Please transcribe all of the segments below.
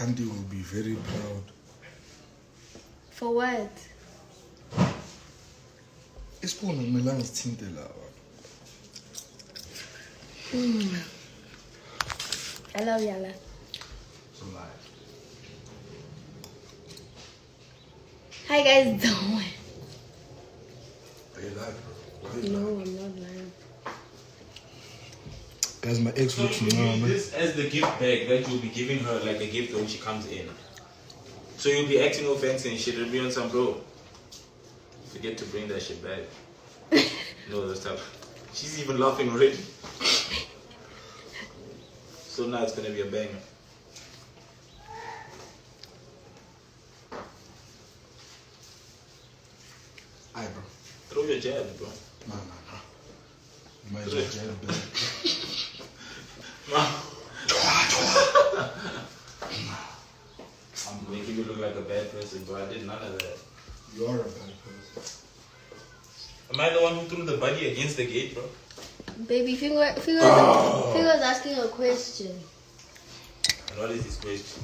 Auntie will be very proud. For what? Isiphuno kumelanga sithinte la. I love Yala. So like. Hi guys, don't. Are you lying, bro? No, I'm not lying. Guys, my ex So looks you now, use man. this as the gift bag that you'll be giving her like a gift when she comes in. So you'll be acting all fancy and shit. It'll be on some bro. Forget to bring that shit back. No, that's tough. She's even laughing already. So now it's gonna be a banger. Aye, bro. Throw your jab, bro. No. You might as well jab it back. I'm making you look like a bad person, bro. I did none of that. You are a bad person. Am I the one who threw the buddy against the gate, bro? Baby, Finger's asking a question. And what is his question?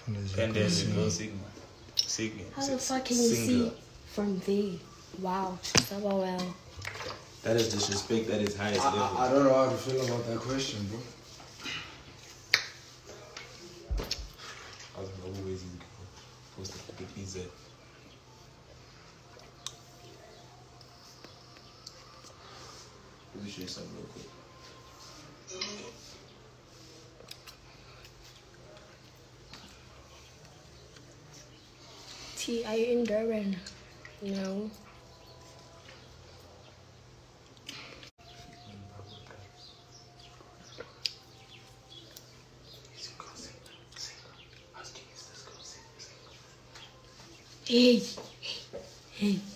And there's a girl Sigma. How the fuck can you see from there? Wow, so well. That is disrespect at its highest level. I don't know how to feel about that question, bro. I was always posted to the PZ. Let me show you something real quick. T, are you in Durban? No. Hey,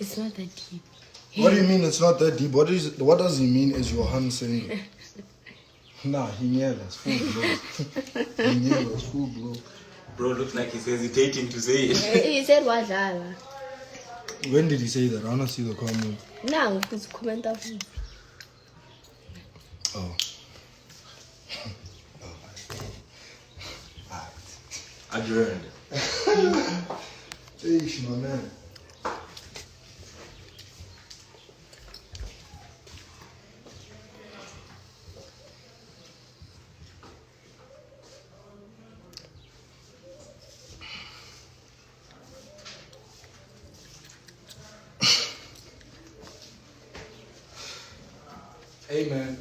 it's not that deep. What do you mean it's not that deep? What does he mean is Johan saying? Nah, he nearly full blow. He nearly full blow. Bro, looks like he's hesitating to say it. He said Wadala. When did he say that? I wanna see the comment. Now, who's comment of it? Oh. Adjourned. Hey, my man. Hey, man.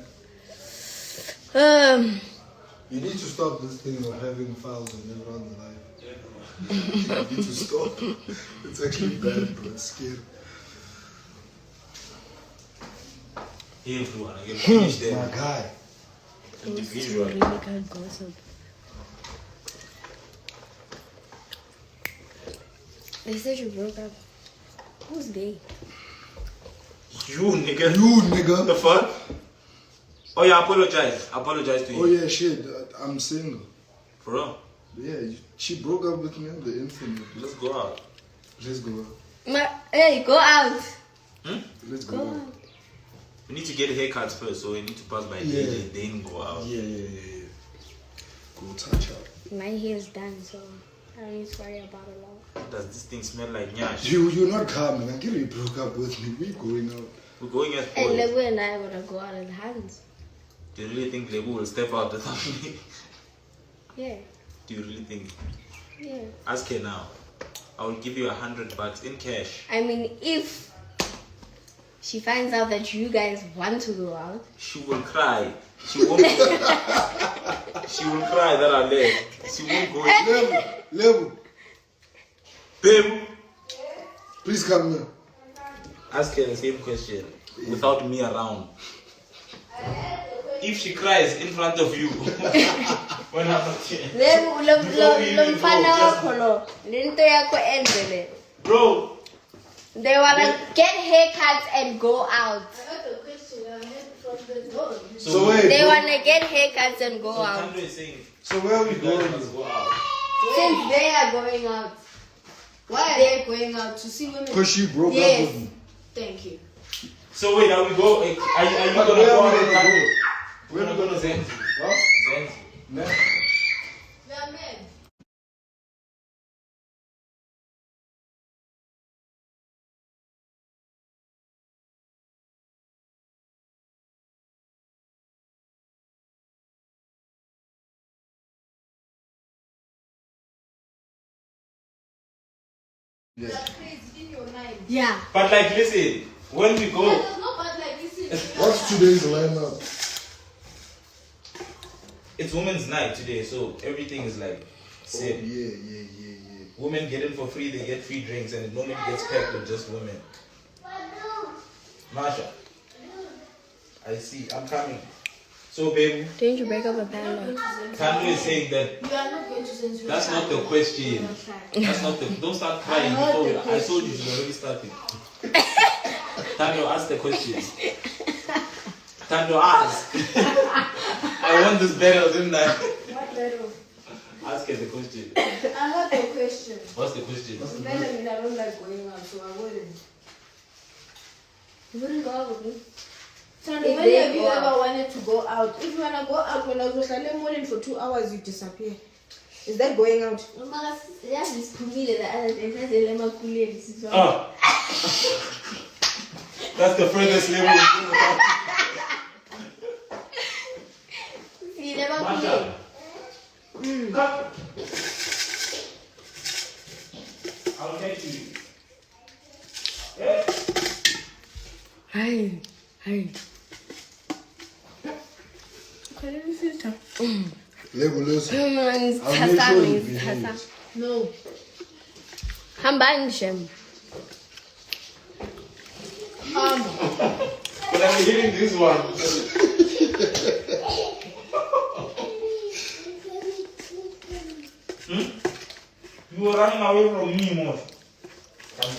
You need to stop this thing of having files on everyone's life. You need to stop. It's actually bad, bro. It's scary. Everyone, I get finished My there. guy. Individual. Really can't gossip. They said you broke up. Who's they? You, nigga. You, nigga. The fuck? Oh, yeah, apologize. Apologize to you. Oh, yeah, shit. I'm single. For real? Yeah, she broke up with me on the internet. Let's go out. Let's go out. Hey, go out. Let's Go go out. out. We need to get haircuts first, so we need to pass by Yeah. DJ, then go out. Yeah. Go touch up. My hair is done, so I don't need to worry about it long. Does this thing smell like nyash? You're not coming. I get you broke up with me. We're going out. We're going as And boys. Lebu and I would go out in hands. Do you really think Lebu will step out the family? Yeah, Do you really think? yeah. Ask her now. I will give you $100 in cash. I mean, if she finds out that you guys want to go out, She will cry. She won't. She will cry that I left. She won't go. Level. Babe, Please come here. ask her the same question without me around. If she cries in front of you, when I'm not here. lo mfana wakho lo lento yakho endele. Bro, They wanna get haircuts and go out. So wait. They bro. wanna get haircuts and go so out. Kando is saying, So where are we you guys going? must go out. Since they are going out. Why are they going out to see women? Because she broke Yes. up with me. Thank you. So wait, are we go? Are you But gonna where go are out we with gonna Kando? go? We're not going to Zenzi. What? Zenzi. No. We are men. Yeah. You are crazy in your mind. Yeah. But like, listen, when we go, There's no but like this is. What's today's lineup? it's Women's Night today, so everything is like Oh, set. yeah. Women get in for free, they get free drinks, and it normally gets packed with just women. Masha, I see, I'm coming. So, baby, Didn't you break up with Panda? Pando is saying that You are not going to censor. that's not the question. That's not the. Don't start crying I heard before the I told you you already started. Tando, ask the question. Tando, ask. I want this battle, didn't I? What battle? Ask her the question. I heard the question. What's the question? Then I mean I don't like going out, so I wouldn't. You wouldn't go out with me. Tony, If when they have you go ever wanted to go out? If you wanna go out when I was like morning for 2 hours, you disappear. Is that going out? That's this Kumile, the other day. That's the Lema Kule. This is all. Oh. That's the furthest level. See, Lema Masha. Kule. Come. I'll catch you. Yeah. Hi. Hi. Labelers. It's I'll make sure you Hassan. behave. No. Hamban Shem. But I'm hitting this one. You were running away from me, Mosh. Come on.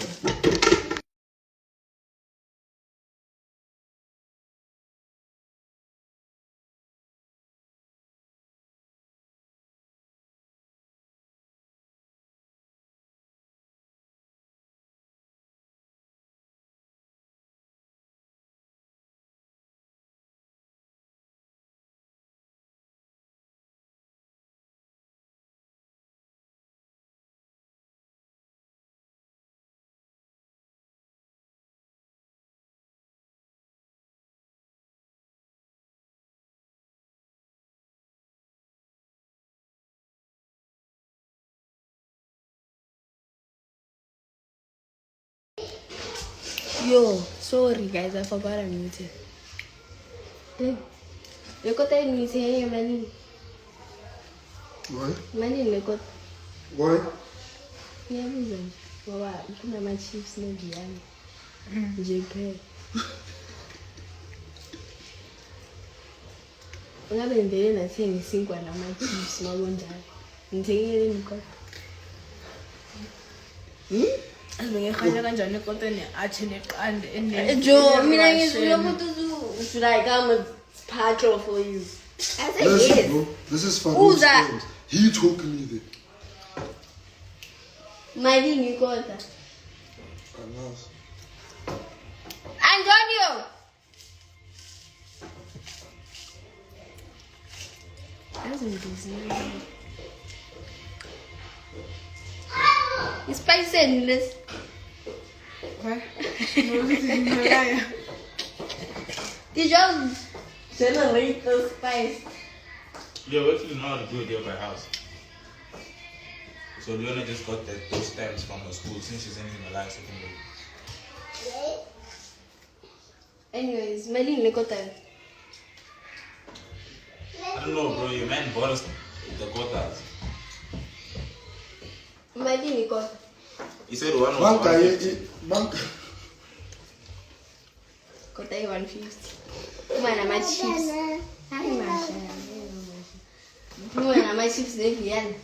Yo, sorry guys, I forgot I muted. You got that muted here, money. Why? Money, you got. Why? Yeah, reason. Wow, you can have my chips no behind. JP. Ngabe ndele nathenga isinkwa nama-chips makonjalo ngithengele nikho Ngiyahanya kanjani kodwa athi neqande Jo mina ngizokuthi should I come with patrol for you? I said Listen, yes. bro. This is fun. Who's that? He took me there. Mali ngikota. Anas. Antonio. Spicy in this. Did you generate the spice? Yeah, we actually know how to do it here by house. So Leona just got those stamps from her school since she's in the last secondary. Anyways, Mali ngikota. I don't know, bro. Your man bought us the quotas. Mali ngikota. He said one was Banka, 150. banka. Kota 150. Kuma na ma chips. Hayi masha. Kuma na ma chips neviana.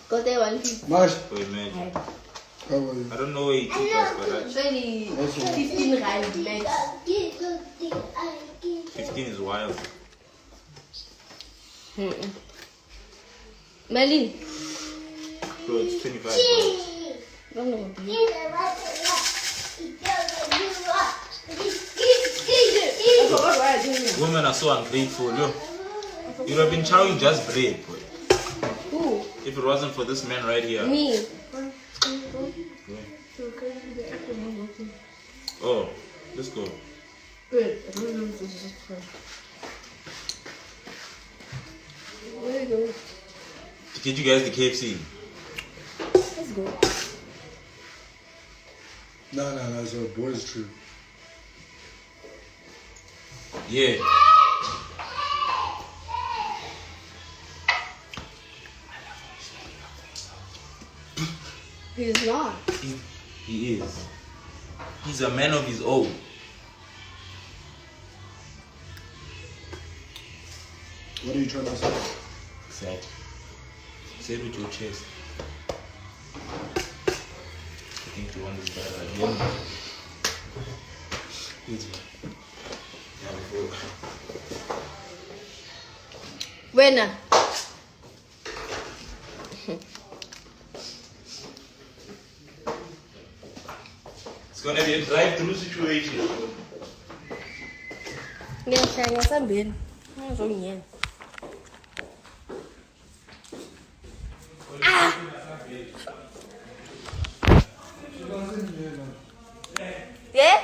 Kota 150. Mash, Wait, man. how are you? I don't know where he took us, but that's 15 rand max. 15 is wild. Mali. Bro, it's 25 bucks. Don't know. What are you doing? Women are so ungrateful. Yo. You would have been chowing just bread, boy. Who? If it wasn't for this man right here. Me. Oh, let's go. Wait, I don't know if this is fun. Where we go? To get you guys the KFC. Let's go. No, it's a boys trip. Yeah. He's not. He is. He's a man of his own. What are you trying to say? Exactly. Say it with your chest. I think you want this better again. Winner. It's gonna be a drive-through situation. Ngiyashaya ngasambeni. Ngizongiyena. Yeah?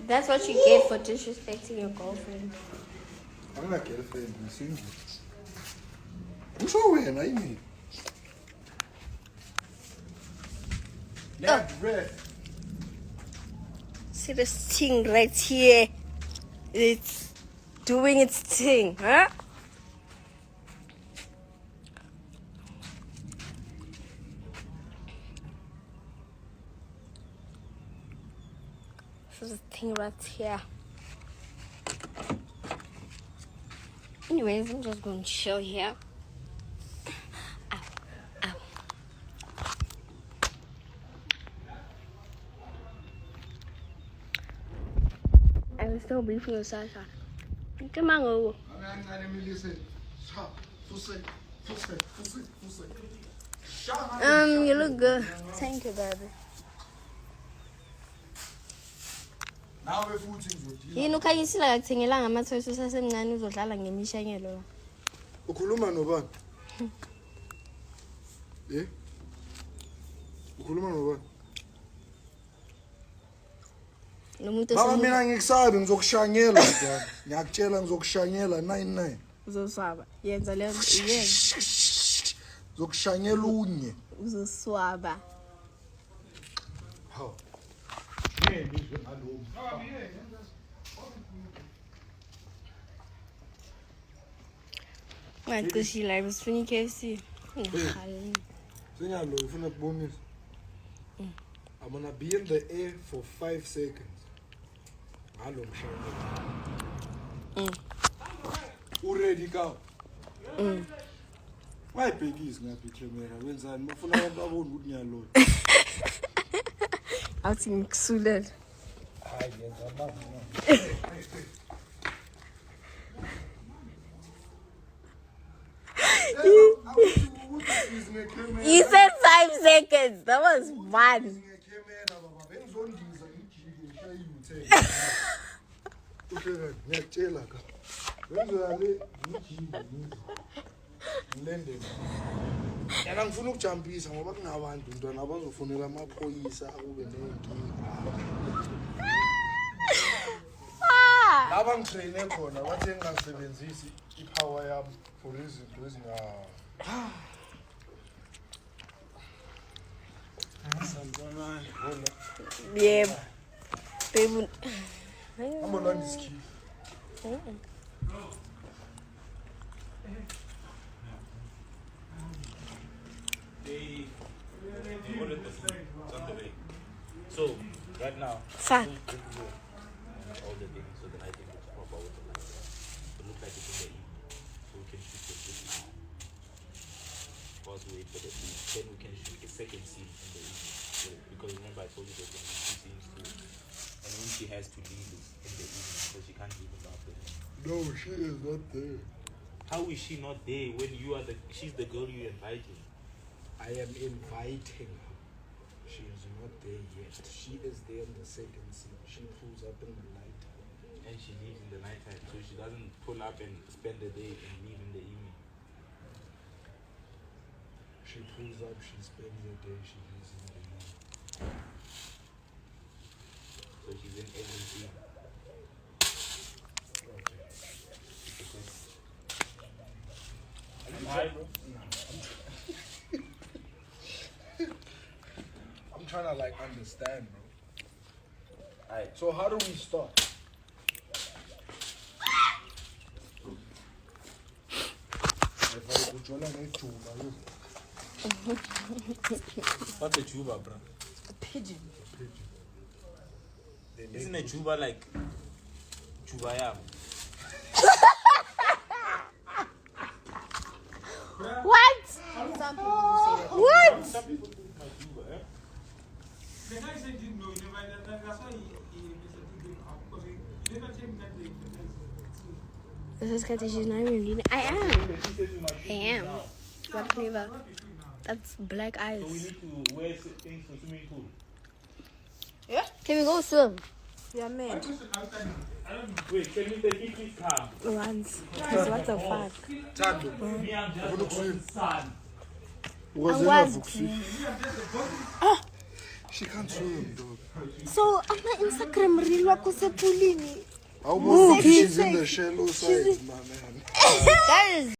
That's what you get for disrespecting your girlfriend. I'm not girlfriend, I'm single. I'm so weird, I mean. Yeah, red. See this thing right here? It's doing its thing, huh? This is the thing right here. Anyways, I'm just going to chill here. Ow, ow. I'm still beefing with Sasha. Come on, over. You look good. Thank you, baby. Now we're footing good. Yini ukhanyisila kakuthengela ngamathweso usasemncane uzodlala ngemishanyelo la. Ukhuluma nobani? Eh? Ukhuluma nobani? Nomuntu Baba mina ngikusabi ngizokushanyela njalo. Ngiyakutshela ngizokushanyela 99. uzoswaba. Yenza leyo yenza. Ngizokushanyela unye. Uzoswaba. Haw. Ngaqishila I was funny KFC. Sinyalo ufuna ukubonisa. I'm gonna be in the air for 5 seconds. Hello, Already go. Why babies ngaphi camera wenzani mafuna abantu babone ukuthi ngiyalo. Awuthi ngikusulela. Hayi yenza mama. You said 5 seconds. That was one. Ngiyakutshela ka. Wenza le ngijike ngilendele. Yana ngifuna ukujampisa ngoba kunabantu ntwana abazofonela amaphoyisa akube nenkinga. Laba ngitraine khona bathi ngingasebenzisi ipower yami for izinto ezinga Sanibonani. Yeah. Baby. I'm on this key. They ordered the food. It's on the way. So, right now, Fuck. all the things so that I think it's proper with the light. It looks like it's in the evening. So we can shoot the video. Whilst we wait for the evening. Then we can shoot a second scene in the evening. So, because remember I told you there's going to be 2 scenes too. And when she has to leave in the evening, so she can't leave in the afternoon. No, she is not there. How is she not there when you are she's the girl you invited? I am inviting her. She is not there yet. She is there in the second scene. She pulls up in the night. And she leaves in the nighttime, so she doesn't pull up and spend the day and leave in the evening. She pulls up, she spends the day, she leaves in the evening. So she's in every scene. I'm trying to like understand, bro. Alright. So how do we start? What's a juba, bro? A pigeon. Isn't a juba like juba yam? What? Some people say that. What? Some people put my juba, eh? The guy said didn't know, that's why he basically gave up, because he never told me that they This is because she's not even reading. I am. I am. What flavor? That's black So we eyes. need to wear things for swimming pool. Can we go swim? Yeah, man. I don't know. Wait, can we take it please come? Once. Because what the fuck? Tando. Me, I'm just the son. Was I want to. She can't swim, dog. So, on my Instagram reel wako sepulini. How about she's in the shallow sides, my man? That is